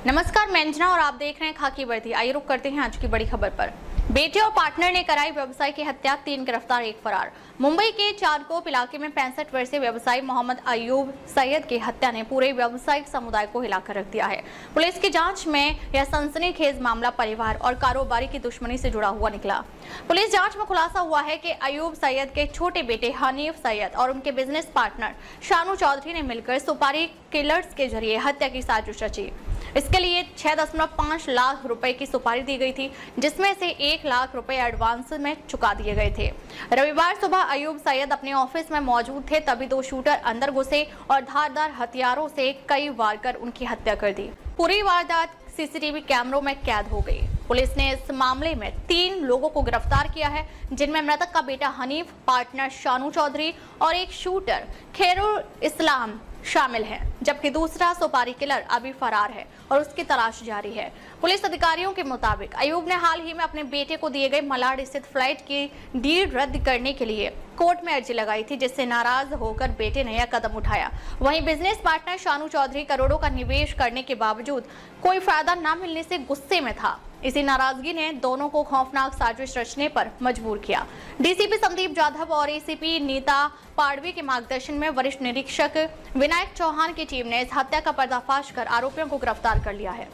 नमस्कार, मैं अंजना और आप देख रहे हैं खाकी वर्दी। आइए रुक करते हैं आज की बड़ी खबर पर। बेटे और पार्टनर ने कराई व्यवसायी की हत्या, 3 गिरफ्तार, 1 फरार। मुंबई के चारकोप इलाके में 65 वर्षीय व्यवसायी मोहम्मद अयूब सैयद की हत्या ने पूरे व्यावसायिक समुदाय को हिलाकर रख दिया है। पुलिस की जांच में यह सनसनीखेज मामला परिवार और कारोबारी की दुश्मनी से जुड़ा हुआ निकला। पुलिस जांच में खुलासा हुआ है कि अयूब सैयद के छोटे बेटे हनीफ सैयद और उनके बिजनेस पार्टनर शानू चौधरी ने मिलकर सुपारी किलर्स के जरिए हत्या की साजिश रची। इसके लिए 6.5 लाख रुपए की सुपारी दी गई थी, जिसमें से 1 लाख रुपए एडवांस में चुका दिए गए थे। रविवार सुबह अयूब सैयद अपने ऑफिस में मौजूद थे, तभी 2 शूटर अंदर घुसे और धारदार हथियारों से कई वार कर उनकी हत्या कर दी। पूरी वारदात सीसीटीवी कैमरों में कैद हो गई। पुलिस ने इस मामले में 3 लोगों को गिरफ्तार किया है, जिनमें मृतक का बेटा हनीफ, पार्टनर शानू चौधरी और एक शूटर खैरुल इस्लाम शामिल हैं, जबकि दूसरा सुपारी किलर अभी फरार है और उसकी तलाश जारी है। पुलिस अधिकारियों के मुताबिक अयूब ने हाल ही में अपने बेटे को दिए गए मलाड स्थित फ्लाइट की डील रद्द करने के लिए कोर्ट में अर्जी लगाई थी, जिससे नाराज होकर बेटे ने यह कदम उठाया। वहीं बिजनेस पार्टनर शानू चौधरी करोड़ों का निवेश करने के बावजूद कोई फायदा न मिलने से गुस्से में था। इसी नाराजगी ने दोनों को खौफनाक साजिश रचने पर मजबूर किया। डीसीपी संदीप जाधव और एसीपी नीता पाड़वी के मार्गदर्शन में वरिष्ठ निरीक्षक विनायक चौहान की टीम ने इस हत्या का पर्दाफाश कर आरोपियों को गिरफ्तार कर लिया है।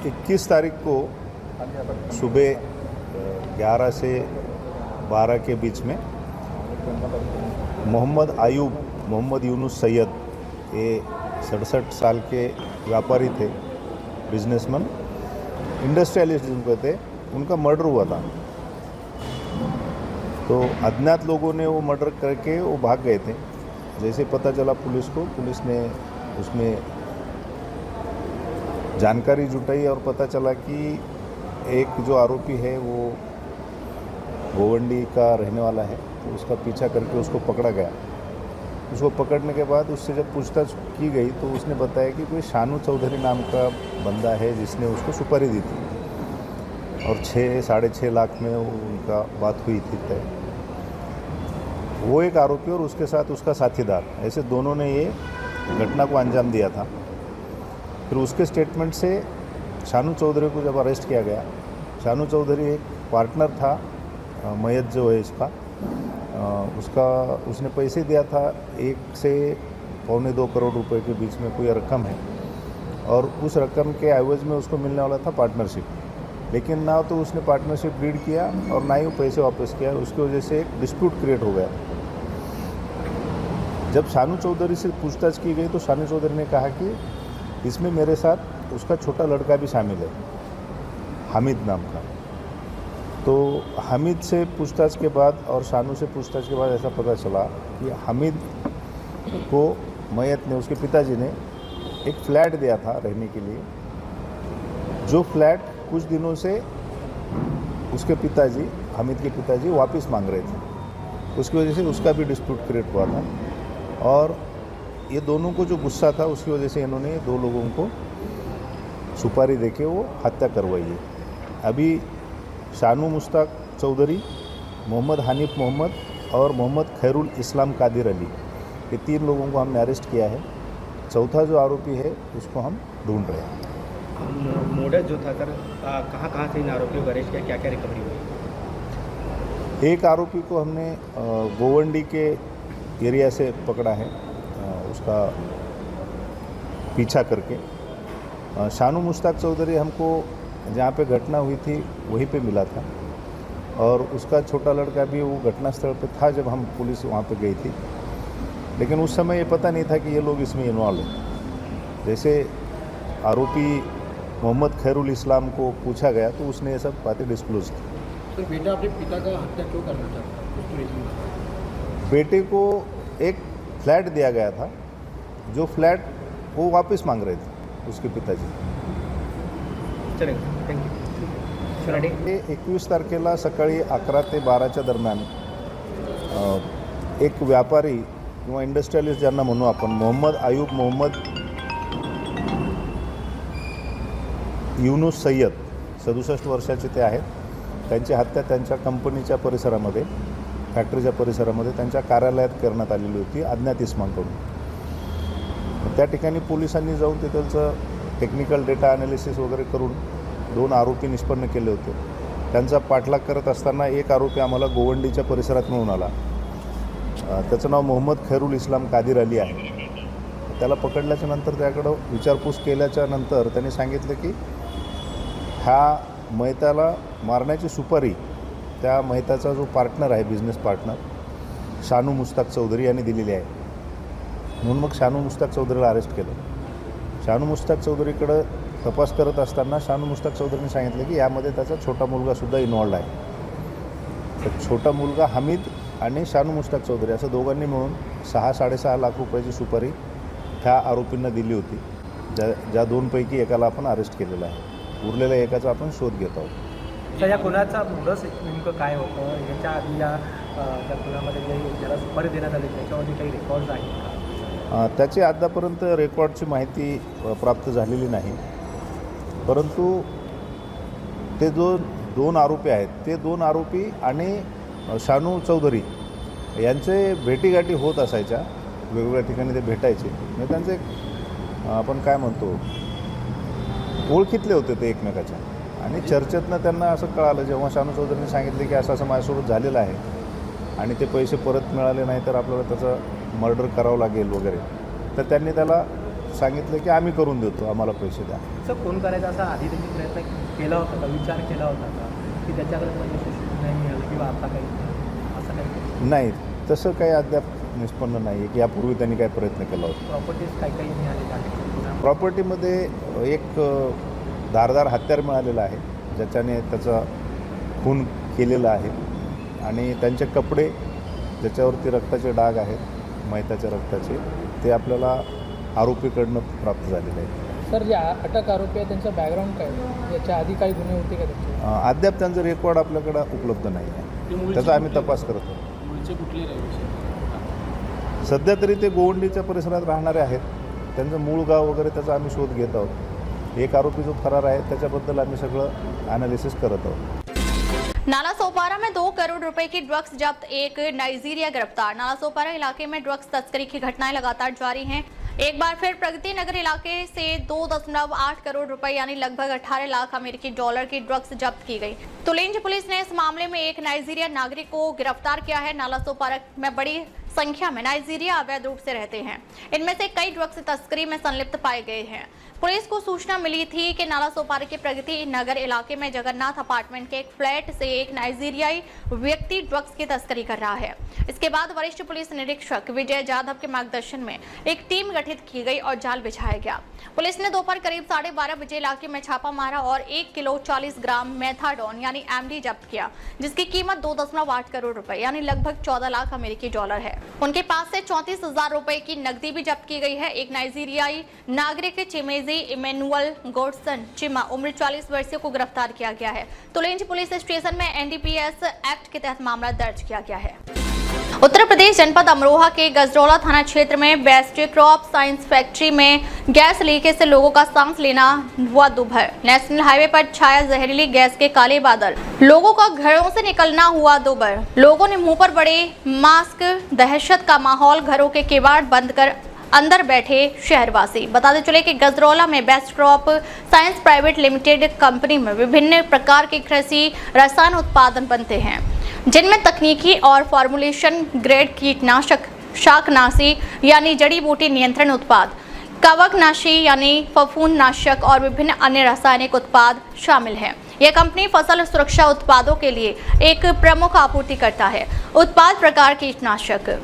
21 तारीख को सुबह 11 से 12 के बीच में मोहम्मद अयूब मोहम्मद यूनुस सैयद, ये 67 साल के व्यापारी थे, बिजनेसमैन, इंडस्ट्रियलिस्ट जिनको थे, उनका मर्डर हुआ था। तो अज्ञात लोगों ने वो मर्डर करके वो भाग गए थे। जैसे पता चला पुलिस को, पुलिस ने उसमें जानकारी जुटाई और पता चला कि एक जो आरोपी है वो गोवंडी का रहने वाला है, तो उसका पीछा करके उसको पकड़ा गया। उसको पकड़ने के बाद उससे जब पूछताछ की गई तो उसने बताया कि कोई शानू चौधरी नाम का बंदा है जिसने उसको सुपारी दी थी और 6-6.5 लाख में उनका बात हुई थी तय। वो एक आरोपी और उसके साथ उसका साथीदार, ऐसे दोनों ने ये घटना को अंजाम दिया था। फिर उसके स्टेटमेंट से शानू चौधरी को जब अरेस्ट किया गया, शानू चौधरी एक पार्टनर था, मयत जो है इसका, उसने पैसे दिया था 1 से 1.25-2 करोड़ रुपए के बीच में कोई रकम है, और उस रकम के एवज में उसको मिलने वाला था पार्टनरशिप। लेकिन ना तो उसने पार्टनरशिप डीड किया और ना ही वो पैसे वापस किया। उसकी वजह से एक डिस्प्यूट क्रिएट हो गया। जब शानू चौधरी से पूछताछ की गई तो शानू चौधरी ने कहा कि इसमें मेरे साथ उसका छोटा लड़का भी शामिल है, हामिद नाम का। तो हामिद से पूछताछ के बाद और शानू से पूछताछ के बाद ऐसा पता चला कि हामिद को मयत ने, उसके पिताजी ने एक फ्लैट दिया था रहने के लिए, जो फ्लैट कुछ दिनों से उसके पिताजी, हामिद के पिताजी वापस मांग रहे थे। उसकी वजह से उसका भी डिस्प्यूट क्रिएट हुआ था और ये दोनों को जो गुस्सा था उसकी वजह से इन्होंने 2 लोगों को सुपारी देके वो हत्या करवाई है। अभी शानू मुश्ताक चौधरी, मोहम्मद हनीफ मोहम्मद और मोहम्मद खैरुल इस्लाम कादिर अली, ये 3 लोगों को हमने अरेस्ट किया है। चौथा जो आरोपी है उसको हम ढूंढ रहे हैं। मोडस जो था सर, कहाँ से इन आरोपियों को अरेस्ट किया, क्या क्या रिकवरी हुई? एक आरोपी को हमने गोवंडी के एरिया से पकड़ा है, उसका पीछा करके। शानू मुश्ताक चौधरी हमको जहाँ पे घटना हुई थी वहीं पे मिला था और उसका छोटा लड़का भी वो घटनास्थल पे था जब हम पुलिस वहाँ पे गई थी। लेकिन उस समय ये पता नहीं था कि ये लोग इसमें इन्वॉल्व हैं। जैसे आरोपी मोहम्मद खैरुल इस्लाम को पूछा गया तो उसने ये सब बातें डिस्क्लोज की। तो बेटा अपने पिता का हत्या क्यों करना चाहता? बेटे को एक फ्लैट दिया गया था, जो फ्लैट वो वापस मांग रहे थे उसके पिताजी। चलेगा, थँक्यू। 21 तारखेला सकाळी 11 ते 12च्या दरम्यान एक व्यापारी किंवा इंडस्ट्रियलिस्ट ज्यांना म्हणू आपण, मोहम्मद अयूब मोहम्मद यूनुस सैयद, 67 वर्षाचे ते आहेत। त्यांची हत्या त्यांच्या कंपनीच्या परिसरामध्ये, फॅक्टरीच्या परिसरामध्ये त्यांच्या कार्यालयात करण्यात आलेली होती अज्ञात इसमांकडून। त्या ठिकाणी पोलिसांनी जाऊन तिथलचं टेक्निकल डेटा ॲनालिसिस वगैरे करून 2 आरोपी निष्पन्न केले होते. त्यांचा पाठलाग करत असताना एक आरोपी आम्हाला गोवंडीच्या परिसरात मिळून आला. त्याचं नाव मोहम्मद खैरुल इस्लाम कादिर अली आहे. त्याला पकडल्याच्या नंतर त्याकडं विचारपूस केल्याच्या नंतर त्यांनी सांगितलं की ह्या मैताला मारण्याची सुपारी त्या मैताचा जो पार्टनर आहे, बिझनेस पार्टनर शानू मुश्ताक चौधरी यांनी दिलेली आहे. म्हणून मग शानू मुश्ताक चौधरीला अरेस्ट केलं. शानू मुश्ताक चौधरीकडं तपास करत असताना शानू मुश्ताक चौधरीने सांगितलं की यामध्ये त्याचा छोटा मुलगासुद्धा इन्वॉल्ड आहे. तर छोटा मुलगा हमीद आणि शानू मुश्ताक चौधरी असं दोघांनी मिळून 6-6.5 लाख रुपयाची सुपारी ह्या आरोपींना दिली होती. ज्या 2पैकी एकाला आपण अरेस्ट केलेलं आहे. उरलेल्या एकाचा आपण शोध घेत आहोत. तर या गुन्ह्याचा मुदस नेमकं काय होतं, याच्या आधी या त्या गुन्ह्यामध्ये ज्याला सुपारी देण्यात आली त्याच्यामध्ये काही रेकॉर्ड्स आहेत का? त्याची आतापर्यंत रेकॉर्डची माहिती प्राप्त झालेली नाही. परंतु ते जो 2 आरोपी आहेत ते 2 आरोपी आणि शानू चौधरी यांचे भेटीगाठी होत असायच्या. वेगवेगळ्या ठिकाणी ते भेटायचे. म्हणजे त्यांचे आपण काय म्हणतो ओळखीतले होते ते एकमेकाच्या. आणि चर्चेतनं त्यांना असं कळालं जेव्हा शानू चौधरीने सांगितले की असं माझ्यासोबत झालेलं आहे आणि ते पैसे परत मिळाले नाही तर आपल्याला त्याचं मर्डर करावं लागेल वगैरे, तर त्यांनी त्याला सांगितलं की आम्ही करून देतो, आम्हाला पैसे द्या. असं कोण करायचं असा आधी त्यांनी प्रयत्न केला होता का, विचार केला होता का की त्याच्याकडे पैसे नाही मिळालं किंवा आता काही असं काही? नाही, तसं काही अद्याप निष्पन्न नाही आहे की यापूर्वी त्यांनी काही प्रयत्न केला होता. प्रॉपर्टीज काही मिळाले आहे? प्रॉपर्टीमध्ये एक धारदार हत्यार मिळालेलं आहे ज्याच्याने त्याचा खून केलेला आहे. आणि त्यांचे कपडे ज्याच्यावरती रक्ताचे डाग आहेत मैताच्या रक्ताचे, ते आपल्याला आरोपीकडनं प्राप्त झालेले आहेत. सर, जे अटक आरोपी आहे त्यांचं बॅकग्राऊंड काय, याच्या आधी काही गुन्हे होते का त्यांचे? अद्याप त्यांचं रेकॉर्ड आपल्याकडं उपलब्ध नाही आहे. त्याचा आम्ही तपास करत आहोत. मूळचे कुठले रहिवासी? सध्या तरी ते गोवंडीच्या परिसरात राहणारे आहेत. त्यांचं मूळ गाव वगैरे त्याचा आम्ही शोध घेत आहोत. एक आरोपी जो फरार आहे त्याच्याबद्दल आम्ही सगळं ॲनालिसिस करत आहोत. नालासोपारा में 2 करोड़ रुपए की ड्रग्स जब्त, एक नाइजीरिया गिरफ्तार। नालासोपारा इलाके में ड्रग्स तस्करी की घटनाएं लगातार जारी हैं। एक बार फिर प्रगति नगर इलाके से 2.8 करोड़ रुपए यानी लगभग 18 लाख अमेरिकी डॉलर की ड्रग्स जब्त की गई। तुलेंज पुलिस ने इस मामले में एक नाइजीरिया नागरिक को गिरफ्तार किया है। नालासोपारा में बड़ी संख्या में नाइजीरिया अवैध रूप से रहते हैं। इनमें से कई ड्रग्स तस्करी में संलिप्त पाए गए हैं। पुलिस को सूचना मिली थी कि नालासोपारा के प्रगति नगर इलाके में जगन्नाथ अपार्टमेंट के एक फ्लैट से एक नाइजीरियाई व्यक्ति ड्रग्स की तस्करी कर रहा है। इसके बाद वरिष्ठ पुलिस निरीक्षक विजय जाधव के मार्गदर्शन में एक टीम गठित की गई और जाल बिछाया गया। पुलिस ने दोपहर करीब 12:30 बजे इलाके में छापा मारा और 1 किलो 40 ग्राम मेथाडोन यानी एमडी जब्त किया, जिसकी कीमत 2.8 करोड़ रुपए यानी लगभग 14 लाख अमेरिकी डॉलर है। उनके पास से 34,000 रुपए की नकदी भी जब्त की गई है। एक नाइजीरियाई नागरिक चिमेजी इमेनुअल गोडसन चिमा उम्र 40 वर्षीय को गिरफ्तार किया गया है। तुलेंज पुलिस स्टेशन में एनडीपीएस एक्ट के तहत मामला दर्ज किया गया है। उत्तर प्रदेश जनपद अमरोहा के गजरौला थाना क्षेत्र में बेस्ट क्रॉप साइंस फैक्ट्री में गैस लीकेज से लोगों का सांस लेना हुआ दुभर। नेशनल हाईवे पर छाया जहरीली गैस के काले बादल, लोगों का घरों से निकलना हुआ दुभर। लोगों ने मुंह पर बड़े मास्क, दहशत का माहौल, घरों के किवाड़ बंद कर अंदर बैठे शहरवासी। बताते चले कि गजरौला में best crop science private limited company में विभिन्न प्रकार के कृषि रसायन उत्पादन बनते हैं, जिनमें तकनीकी और फॉर्मुलेशन ग्रेड कीटनाशक, शाकनाशी यानी जड़ी बूटी नियंत्रण उत्पाद, कवकनाशी यानी फफूंदनाशक और विभिन्न अन्य रासायनिक उत्पाद शामिल हैं। यह कंपनी फसल सुरक्षा उत्पादों के लिए एक प्रमुख आपूर्तिकर्ता है। उत्पाद प्रकार कीटनाशक,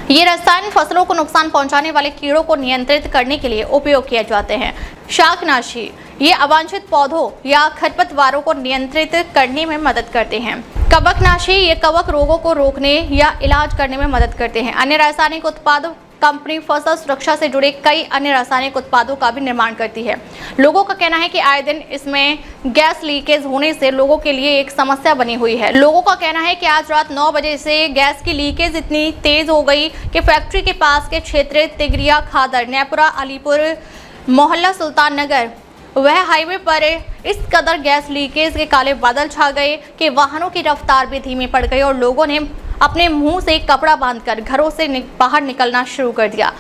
ये रसायन फसलों को नुकसान पहुंचाने वाले कीड़ों को नियंत्रित करने के लिए उपयोग किए जाते हैं। शाकनाशी, ये अवांछित पौधों या खरपतवारों को नियंत्रित करने में मदद करते हैं। कवकनाशी, ये कवक रोगों को रोकने या इलाज करने में मदद करते हैं। अन्य रासायनिक उत्पाद, कंपनी फसल सुरक्षा से जुड़े कई अन्य रासायनिक उत्पादों का भी निर्माण करती है। लोगों का कहना है कि आए दिन इसमें गैस लीकेज होने से लोगों के लिए एक समस्या बनी हुई है। लोगों का कहना है कि आज रात 9 बजे से गैस की लीकेज इतनी तेज हो गई कि फैक्ट्री के पास के क्षेत्र तिगरिया, खादर, नेपुरा, अलीपुर, मोहल्ला सुल्तान नगर वह हाईवे पर इस कदर गैस लीकेज के काले बादल छा गए कि वाहनों की रफ्तार भी धीमी पड़ गई और लोगों ने अपने मुंह से कपड़ा बांधकर घरों से बाहर निकलना शुरू कर दिया।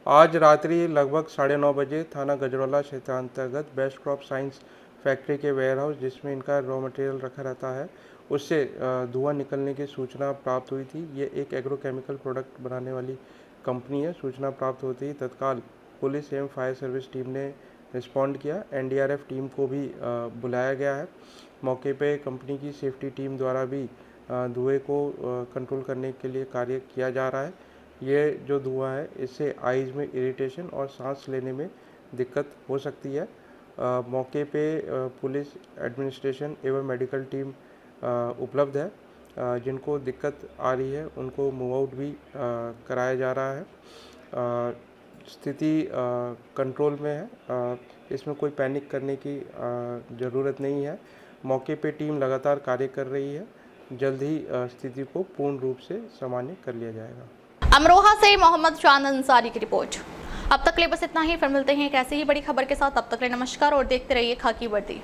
आज रात्रि लगभग 9:30 बजे थाना गजरौला क्षेत्रांतर्गत बेस्ट क्रॉप साइंस फैक्ट्री के वेयरहाउस जिसमें इनका रॉ मटेरियल रखा रहता है उससे धुआं निकलने की सूचना प्राप्त हुई थी। ये एक एग्रोकेमिकल प्रोडक्ट बनाने वाली कंपनी है। सूचना प्राप्त होते ही तत्काल पुलिस एवं फायर सर्विस टीम ने रिस्पॉन्ड किया। एनडीआरएफ टीम को भी बुलाया गया है। मौके पे कंपनी की सेफ्टी टीम द्वारा भी धुएं को कंट्रोल करने के लिए कार्य किया जा रहा है। ये जो धुआं है इससे आइज़ में इरिटेशन और सांस लेने में दिक्कत हो सकती है। मौके पे पुलिस एडमिनिस्ट्रेशन एवं मेडिकल टीम उपलब्ध है। जिनको दिक्कत आ रही है उनको मूव आउट भी कराया जा रहा है। स्थिति कंट्रोल में है। इसमें कोई पैनिक करने की ज़रूरत नहीं है। मौके पे टीम लगातार कार्य कर रही है। जल्द ही स्थिति को पूर्ण रूप से सामान्य कर लिया जाएगा। अमरोहा से मोहम्मद चांद अंसारी की रिपोर्ट। अब तक के लिए बस इतना ही, फिर मिलते हैं एक ऐसी ही बड़ी खबर के साथ। तब तक के लिए नमस्कार और देखते रहिए खाकी वर्दी।